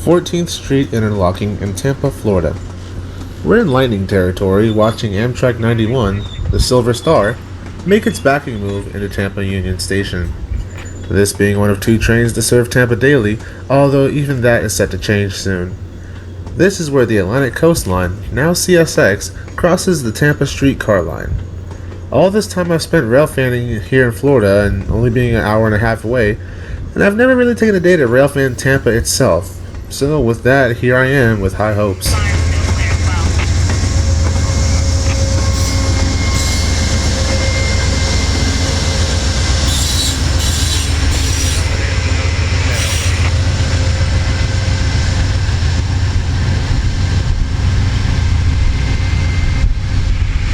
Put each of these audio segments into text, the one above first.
14th Street interlocking in Tampa, Florida. We're in lightning territory watching Amtrak 91, the Silver Star, make its backing move into Tampa Union Station. This being one of two trains to serve Tampa daily, although even that is set to change soon. This is where the Atlantic Coast Line, now CSX, crosses the Tampa streetcar line. All this time I've spent railfanning here in Florida and only being an hour and a half away, and I've never really taken a day to railfan Tampa itself. So with that, here I am with high hopes.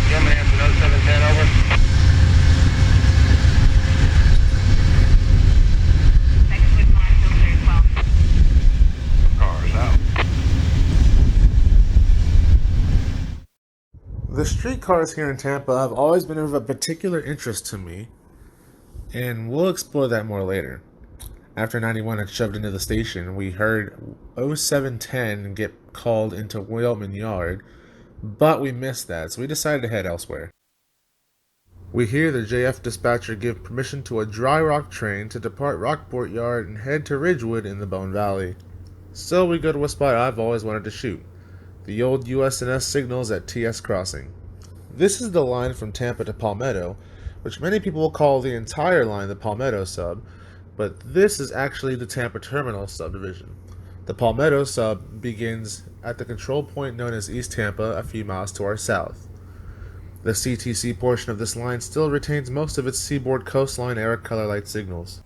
Yeoman answer 0710 over. Cars out. The streetcars here in Tampa have always been of a particular interest to me, and we'll explore that more later. After 91 had shoved into the station, we heard 0710 get called into Yeoman Yard, but we missed that, so we decided to head elsewhere. We hear the JF dispatcher give permission to a dry rock train to depart Rockport Yard and head to Ridgewood in the Bone Valley. So we go to a spot I've always wanted to shoot, the old US&S signals at TS Crossing. This is the line from Tampa to Palmetto, which many people will call the entire line the Palmetto sub, but this is actually the Tampa Terminal subdivision. The Palmetto sub begins at the control point known as East Tampa, a few miles to our south. The CTC portion of this line still retains most of its seaboard coastline era color light signals.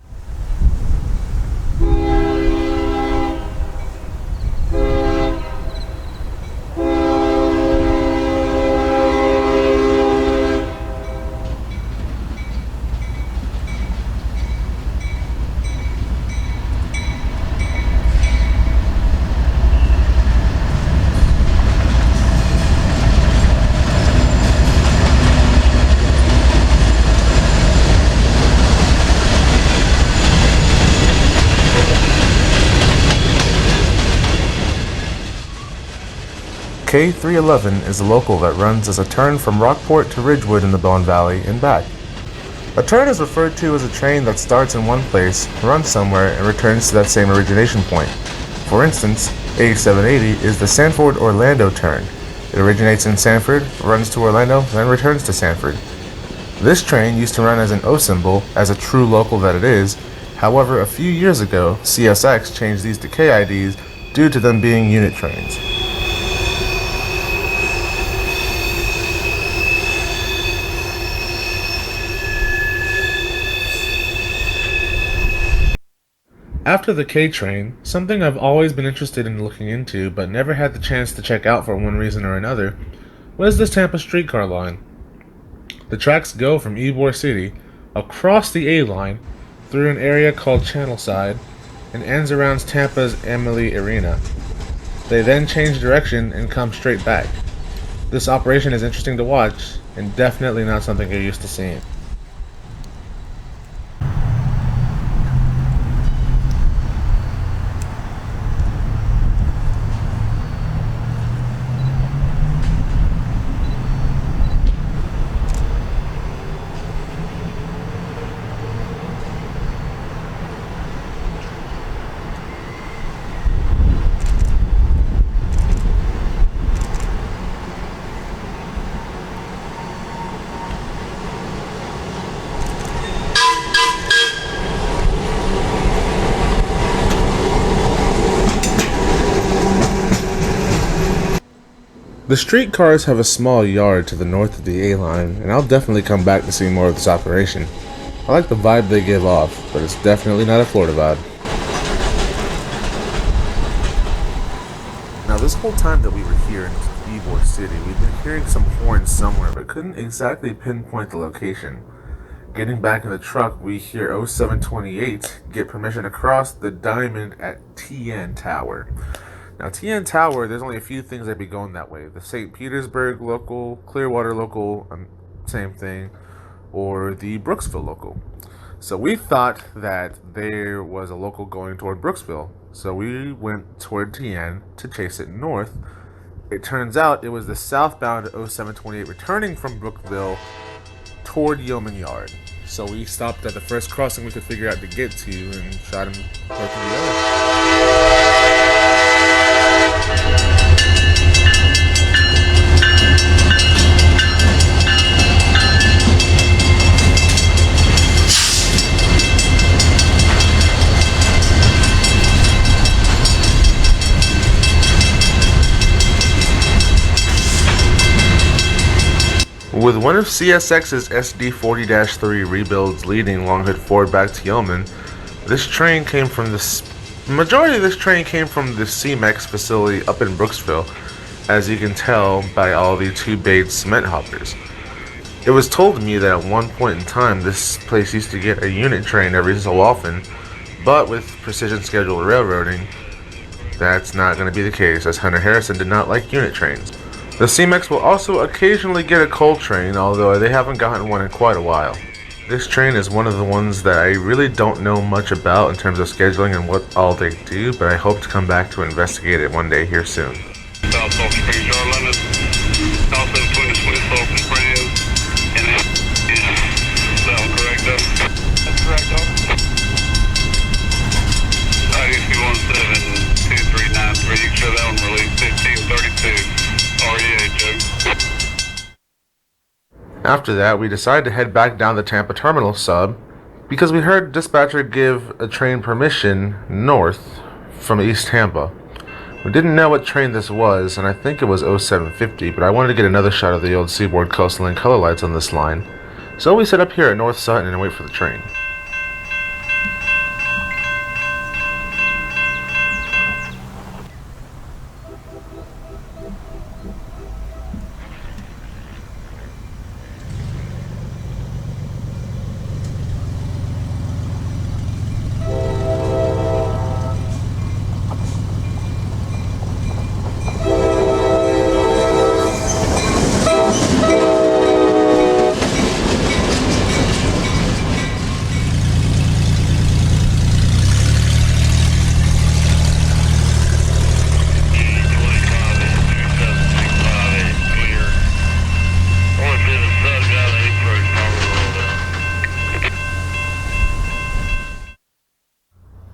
K311 is a local that runs as a turn from Rockport to Ridgewood in the Bone Valley and back. A turn is referred to as a train that starts in one place, runs somewhere, and returns to that same origination point. For instance, 8780 is the Sanford-Orlando turn. It originates in Sanford, runs to Orlando, then returns to Sanford. This train used to run as an O symbol, as a true local that it is. However, a few years ago, CSX changed these to KIDs due to them being unit trains. After the K train, something I've always been interested in looking into but never had the chance to check out for one reason or another was this Tampa streetcar line. The tracks go from Ybor City, across the A line, through an area called Channelside, and ends around Tampa's Amalie Arena. They then change direction and come straight back. This operation is interesting to watch, and definitely not something you're used to seeing. The streetcars have a small yard to the north of the A-line, and I'll definitely come back to see more of this operation. I like the vibe they give off, but it's definitely not a Florida vibe. Now this whole time that we were here in Ybor City, we've been hearing some horns somewhere, but couldn't exactly pinpoint the location. Getting back in the truck, we hear 0728 get permission to cross the diamond at TN Tower. Now, TN Tower, there's only a few things that be going that way. The St. Petersburg local, Clearwater local, same thing, or the Brooksville local. So we thought that there was a local going toward Brooksville. So we went toward TN to chase it north. It turns out it was the southbound 0728 returning from Brooksville toward Yeoman Yard. So we stopped at the first crossing we could figure out to get to and shot him both together. With one of CSX's SD40-3 rebuilds leading Longhood Ford back to Yeoman, majority of this train came from the CMEX facility up in Brooksville, as you can tell by all the two-bayed cement hoppers. It was told to me that at one point in time this place used to get a unit train every so often, but with precision scheduled railroading, that's not going to be the case, as Hunter Harrison did not like unit trains. The CMEX will also occasionally get a coal train, although they haven't gotten one in quite a while. This train is one of the ones that I really don't know much about in terms of scheduling and what all they do, but I hope to come back to investigate it one day here soon. South Salt Springs yard limit. Also between the Swiss Salt Springs and is that one correct though? That's correct though. IDC 172393, you can show that one release 1532. REA, Joe. After that, we decided to head back down the Tampa terminal sub because we heard dispatcher give a train permission north from East Tampa. We didn't know what train this was, and I think it was 0750, but I wanted to get another shot of the old Seaboard Coastal Link color lights on this line. So we set up here at North Sutton and wait for the train.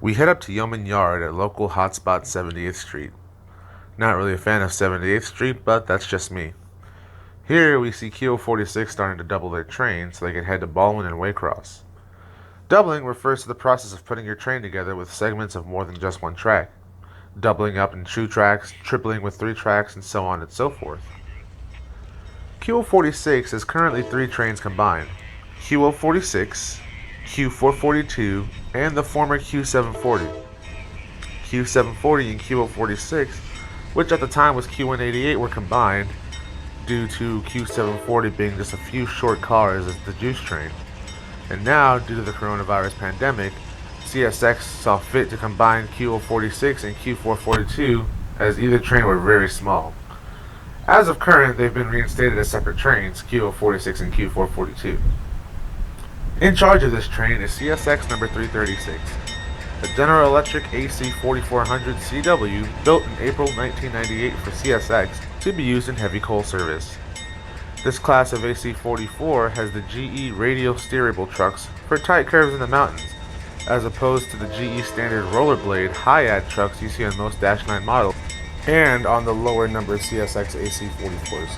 We head up to Yeoman Yard at local hotspot 70th Street. Not really a fan of 78th Street, but that's just me. Here we see Q46 starting to double their train so they can head to Baldwin and Waycross. Doubling refers to the process of putting your train together with segments of more than just one track. Doubling up in 2 tracks, tripling with 3 tracks, and so on and so forth. Q46 is currently 3 trains combined. Q046, Q442, and the former Q740. Q740 and Q046, which at the time was Q188, were combined due to Q740 being just a few short cars as the juice train. And now, due to the coronavirus pandemic, CSX saw fit to combine Q046 and Q442 as either train were very small. As of current, they've been reinstated as separate trains, Q046 and Q442. In charge of this train is CSX number 336, a General Electric AC 4400 CW built in April 1998 for CSX to be used in heavy coal service. This class of AC 44 has the GE radial steerable trucks for tight curves in the mountains, as opposed to the GE standard rollerblade high-ad trucks you see on most Dash 9 models and on the lower numbered CSX AC 44s.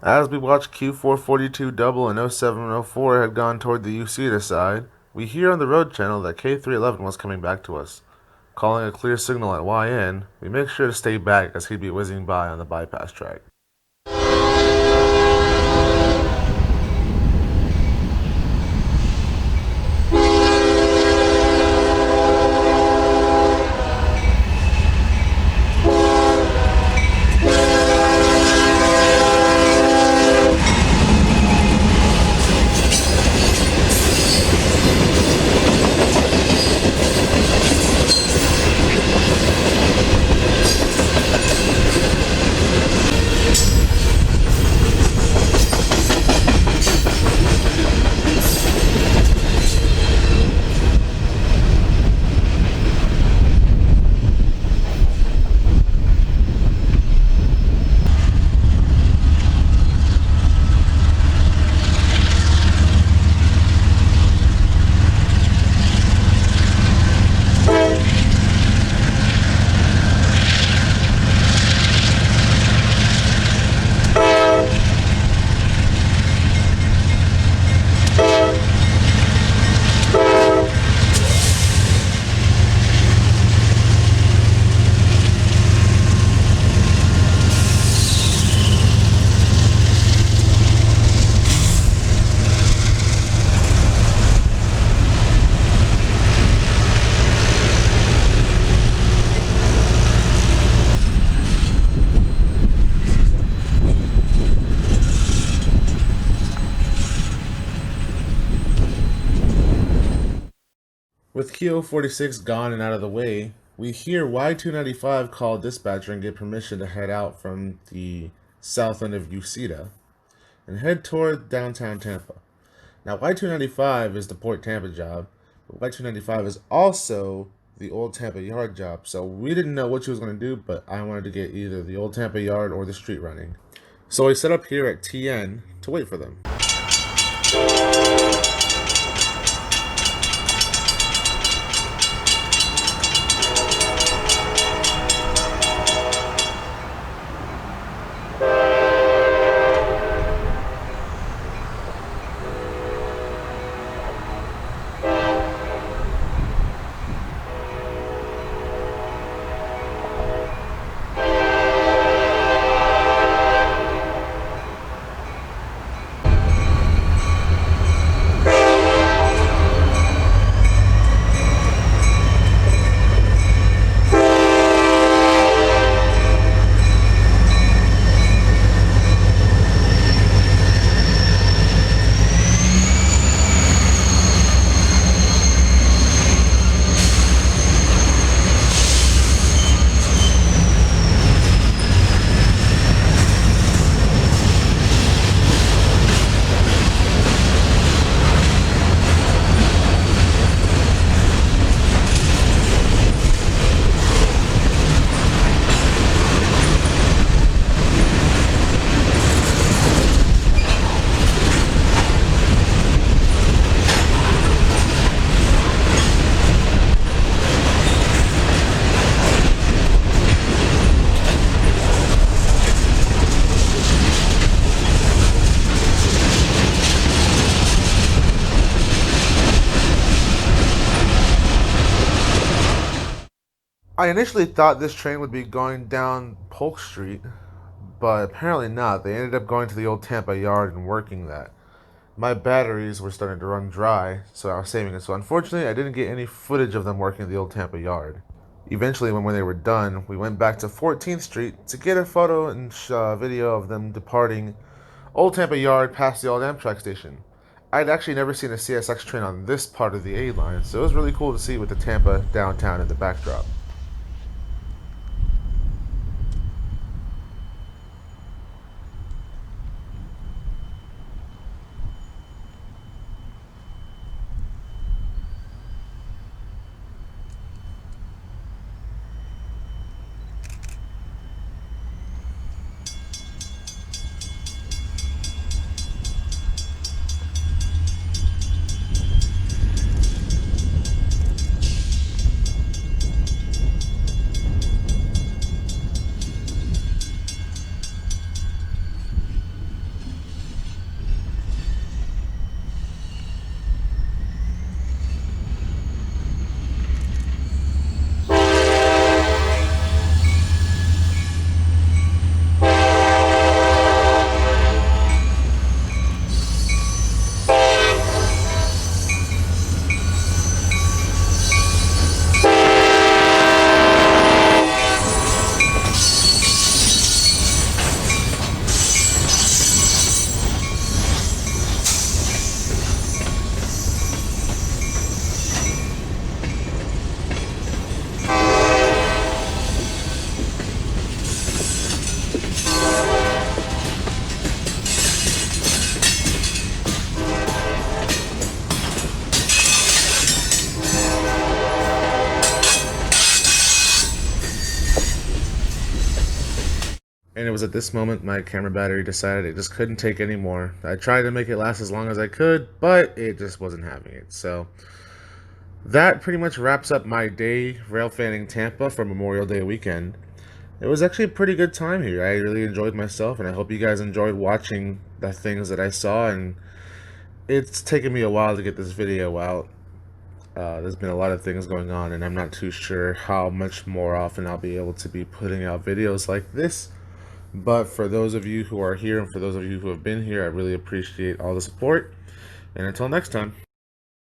As we watch Q442 double and 0704 had gone toward the UC side, we hear on the road channel that K311 was coming back to us. Calling a clear signal at YN, we make sure to stay back as he'd be whizzing by on the bypass track. Kilo 46 gone and out of the way, we hear Y295 call dispatcher and get permission to head out from the south end of Uceda and head toward downtown Tampa. Now, Y295 is the Port Tampa job, but Y295 is also the Old Tampa Yard job. So we didn't know what she was going to do, but I wanted to get either the Old Tampa Yard or the street running. So we set up here at TN to wait for them. I initially thought this train would be going down Polk Street, but apparently not. They ended up going to the Old Tampa Yard and working that. My batteries were starting to run dry, so I was saving it. So unfortunately, I didn't get any footage of them working the Old Tampa Yard. Eventually, when they were done, we went back to 14th Street to get a photo and video of them departing Old Tampa Yard past the old Amtrak station. I'd actually never seen a CSX train on this part of the A line, so it was really cool to see with the Tampa downtown in the backdrop. And it was at this moment my camera battery decided it just couldn't take anymore. I tried to make it last as long as I could, but it just wasn't having it. So that pretty much wraps up my day rail fanning Tampa for Memorial Day weekend. It was actually a pretty good time here. I really enjoyed myself, and I hope you guys enjoyed watching the things that I saw. And it's taken me a while to get this video out. There's been a lot of things going on, and I'm not too sure how much more often I'll be able to be putting out videos like this. But for those of you who are here and for those of you who have been here, I really appreciate all the support. And until next time.